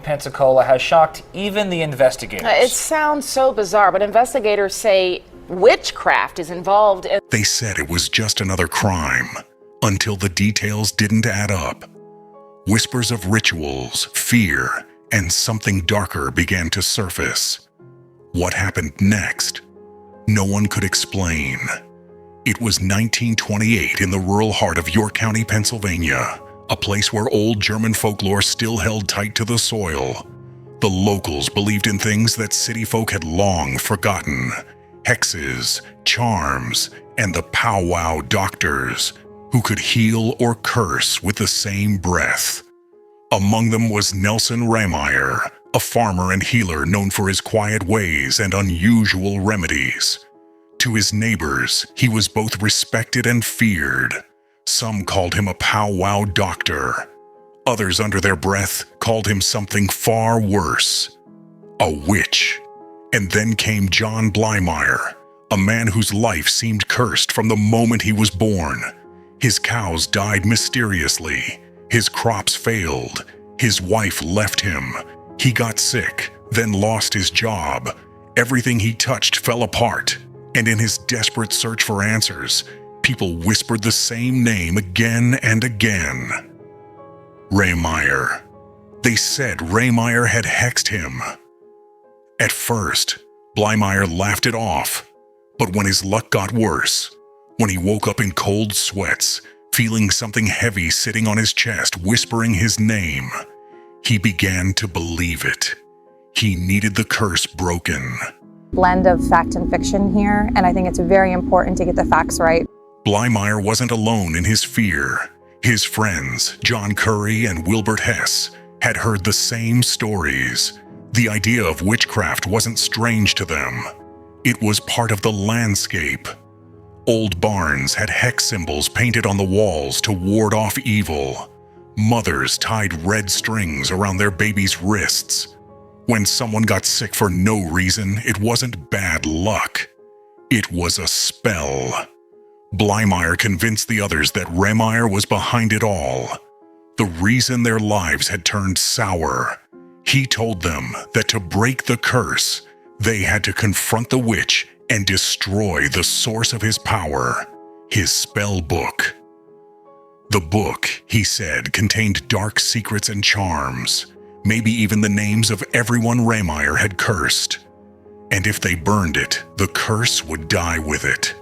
Pensacola has shocked even the investigators. It sounds so bizarre, but investigators say witchcraft is involved in... They said it was just another crime, until the details didn't add up. Whispers of rituals, fear, and something darker began to surface. What happened next? No one could explain. It was 1928 in the rural heart of York County, Pennsylvania, a place where old German folklore still held tight to the soil. The locals believed in things that city folk had long forgotten: hexes, charms, and the powwow doctors who could heal or curse with the same breath. Among them was Nelson Rehmeyer, a farmer and healer known for his quiet ways and unusual remedies. To his neighbors, he was both respected and feared. Some called him a powwow doctor. Others, under their breath, called him something far worse: a witch. And then came John Blymeyer, a man whose life seemed cursed from the moment he was born. His cows died mysteriously. His crops failed. His wife left him. He got sick, then lost his job. Everything he touched fell apart. And in his desperate search for answers, people whispered the same name again and again: Rehmeyer. They said Rehmeyer had hexed him. At first, Blymeyer laughed it off, but when his luck got worse, when he woke up in cold sweats, feeling something heavy sitting on his chest whispering his name, he began to believe it. He needed the curse broken. Blend of fact and fiction here, and I think it's very important to get the facts right. Blymeyer wasn't alone in his fear. His friends, John Curry and Wilbert Hess, had heard the same stories. The idea of witchcraft wasn't strange to them. It was part of the landscape. Old barns had hex symbols painted on the walls to ward off evil. Mothers tied red strings around their babies' wrists. When someone got sick for no reason, it wasn't bad luck. It was a spell. Blymeyer convinced the others that Rehmeyer was behind it all. The reason their lives had turned sour. He told them that to break the curse, they had to confront the witch and destroy the source of his power, his spell book. The book, he said, contained dark secrets and charms, maybe even the names of everyone Rehmeyer had cursed. And if they burned it, the curse would die with it.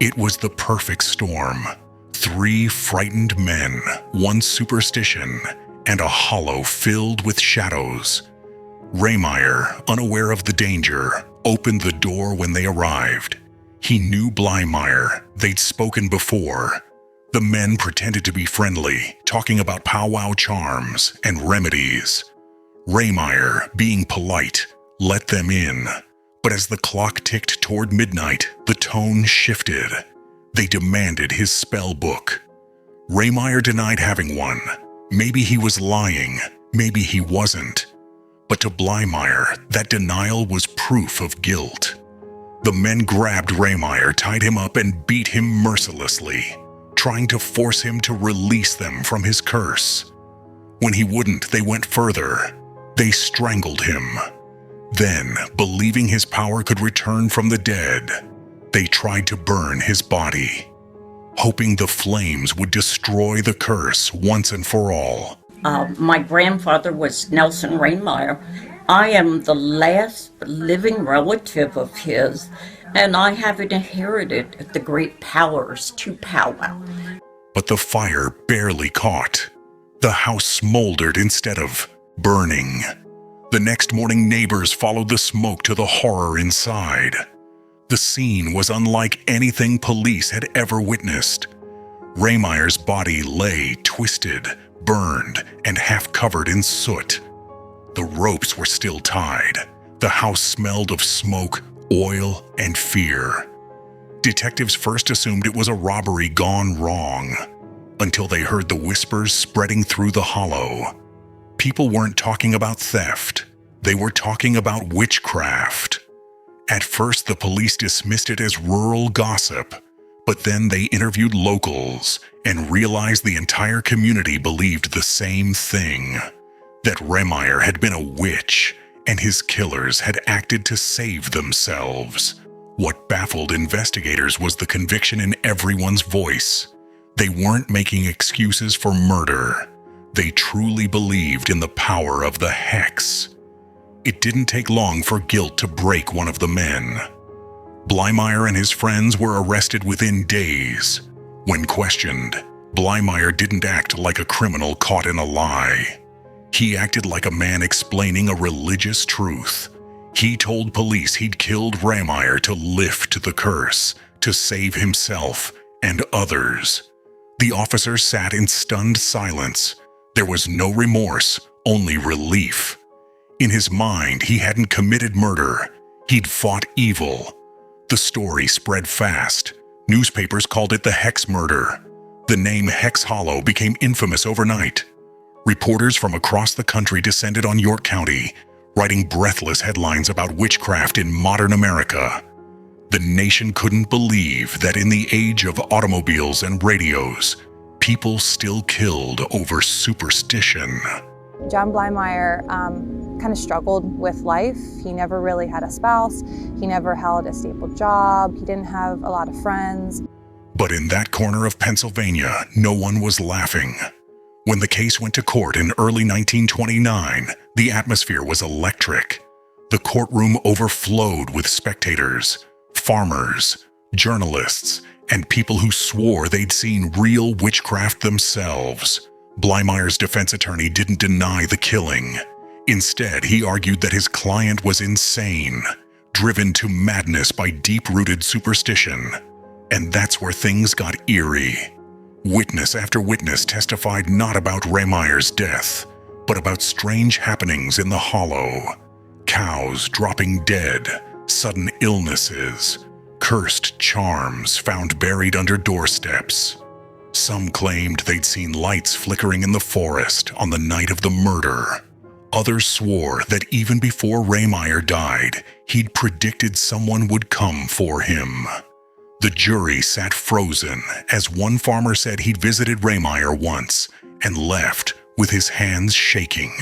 It was the perfect storm. 3 frightened men, 1 superstition, and a hollow filled with shadows. Rehmeyer, unaware of the danger, opened the door when they arrived. He knew Blymeyer. They'd spoken before. The men pretended to be friendly, talking about powwow charms and remedies. Rehmeyer, being polite, let them in. But as the clock ticked toward midnight, the tone shifted. They demanded his spell book. Rehmeyer denied having one. Maybe he was lying, maybe he wasn't. But to Blymeyer, that denial was proof of guilt. The men grabbed Rehmeyer, tied him up, and beat him mercilessly, trying to force him to release them from his curse. When he wouldn't, they went further. They strangled him. Then, believing his power could return from the dead, they tried to burn his body, hoping the flames would destroy the curse once and for all. My grandfather was Nelson Rehmeyer. I am the last living relative of his, and I have inherited the great powers to powwow. But the fire barely caught. The house smoldered instead of burning. The next morning, neighbors followed the smoke to the horror inside. The scene was unlike anything police had ever witnessed. Rehmeyer's body lay twisted, burned, and half covered in soot. The ropes were still tied. The house smelled of smoke, oil, and fear. Detectives first assumed it was a robbery gone wrong, until they heard the whispers spreading through the hollow. People weren't talking about theft. They were talking about witchcraft. At first, the police dismissed it as rural gossip, but then they interviewed locals and realized the entire community believed the same thing. that Rehmeyer had been a witch and his killers had acted to save themselves. What baffled investigators was the conviction in everyone's voice. They weren't making excuses for murder. They truly believed in the power of the hex. It didn't take long for guilt to break one of the men. Bleimeyer and his friends were arrested within days. When questioned, Bleimeyer didn't act like a criminal caught in a lie. He acted like a man explaining a religious truth. He told police he'd killed Rehmeyer to lift the curse, to save himself and others. The officers sat in stunned silence. There was no remorse, only relief. In his mind, he hadn't committed murder. He'd fought evil. The story spread fast. Newspapers called it the Hex Murder. The name Hex Hollow became infamous overnight. Reporters from across the country descended on York County, writing breathless headlines about witchcraft in modern America. The nation couldn't believe that in the age of automobiles and radios, people still killed over superstition. John Bleimeyer kind of struggled with life. He never really had a spouse. He never held a stable job. He didn't have a lot of friends. But in that corner of Pennsylvania, no one was laughing. When the case went to court in early 1929, the atmosphere was electric. The courtroom overflowed with spectators, farmers, journalists, and people who swore they'd seen real witchcraft themselves. Bleimeyer's defense attorney didn't deny the killing. Instead, he argued that his client was insane, driven to madness by deep-rooted superstition. And that's where things got eerie. Witness after witness testified not about Rehmeyer's death, but about strange happenings in the hollow. Cows dropping dead, sudden illnesses, cursed charms found buried under doorsteps. Some claimed they'd seen lights flickering in the forest on the night of the murder. Others swore that even before Rehmeyer died, he'd predicted someone would come for him. The jury sat frozen as one farmer said he'd visited Rehmeyer once and left with his hands shaking.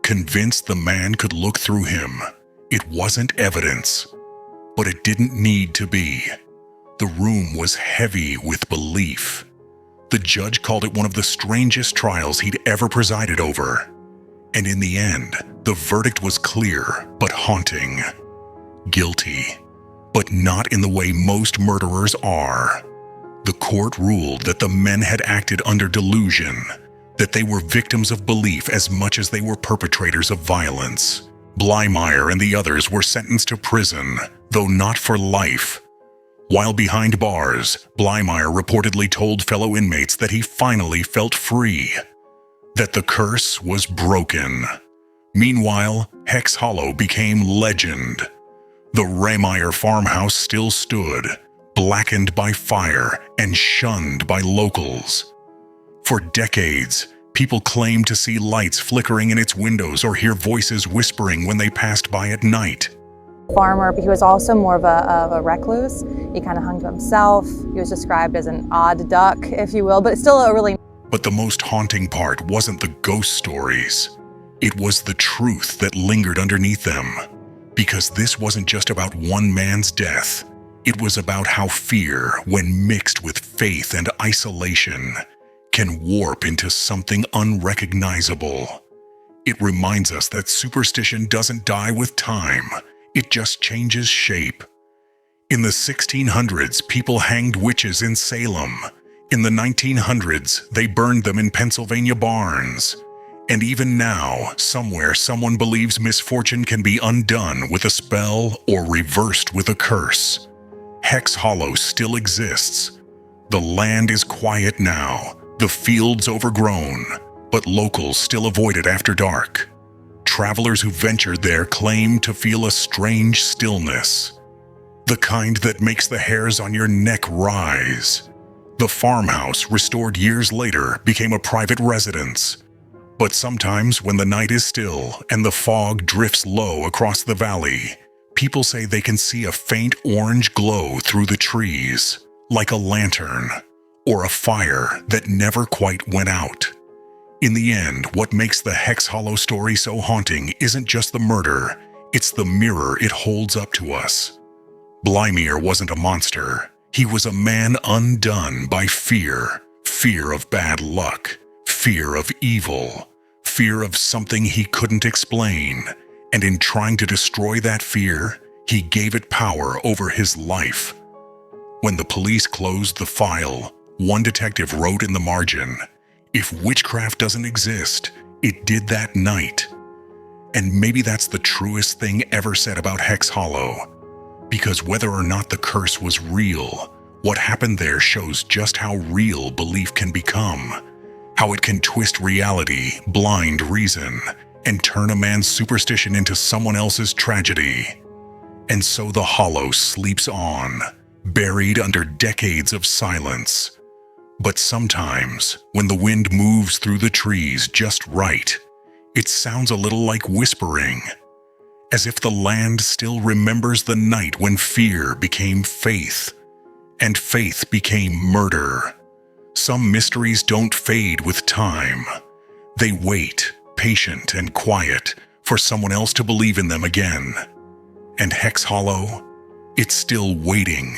Convinced the man could look through him, it wasn't evidence, but it didn't need to be. The room was heavy with belief. The judge called it one of the strangest trials he'd ever presided over. And in the end, the verdict was clear but haunting. Guilty, but not in the way most murderers are. The court ruled that the men had acted under delusion, that they were victims of belief as much as they were perpetrators of violence. Bleimeyer and the others were sentenced to prison, though not for life. While behind bars, Bleimeyer reportedly told fellow inmates that he finally felt free, that the curse was broken. Meanwhile, Hex Hollow became legend. The Rehmeyer farmhouse still stood, blackened by fire and shunned by locals. For decades, people claimed to see lights flickering in its windows or hear voices whispering when they passed by at night. Farmer, but he was also more of a recluse. He kind of hung to himself. He was described as an odd duck, if you will, but it's still a really... But the most haunting part wasn't the ghost stories. It was the truth that lingered underneath them. Because this wasn't just about one man's death. It was about how fear, when mixed with faith and isolation, can warp into something unrecognizable. It reminds us that superstition doesn't die with time. It just changes shape. In the 1600s, people hanged witches in Salem. In the 1900s, they burned them in Pennsylvania barns. And even now, somewhere, someone believes misfortune can be undone with a spell or reversed with a curse. Hex Hollow still exists. The land is quiet now, the fields overgrown, but locals still avoid it after dark. Travelers who ventured there claim to feel a strange stillness, the kind that makes the hairs on your neck rise. The farmhouse, restored years later, became a private residence. But sometimes when the night is still and the fog drifts low across the valley, people say they can see a faint orange glow through the trees, like a lantern or a fire that never quite went out. In the end, what makes the Hex Hollow story so haunting isn't just the murder, it's the mirror it holds up to us. Blimir wasn't a monster. He was a man undone by fear. Fear of bad luck. Fear of evil. Fear of something he couldn't explain. And in trying to destroy that fear, he gave it power over his life. When the police closed the file, one detective wrote in the margin, "If witchcraft doesn't exist, it did that night." And maybe that's the truest thing ever said about Hex Hollow. Because whether or not the curse was real, what happened there shows just how real belief can become. How it can twist reality, blind reason, and turn a man's superstition into someone else's tragedy. And so the Hollow sleeps on, buried under decades of silence. But sometimes, when the wind moves through the trees just right, it sounds a little like whispering, as if the land still remembers the night when fear became faith, and faith became murder. Some mysteries don't fade with time. They wait, patient and quiet, for someone else to believe in them again. And Hex Hollow, it's still waiting.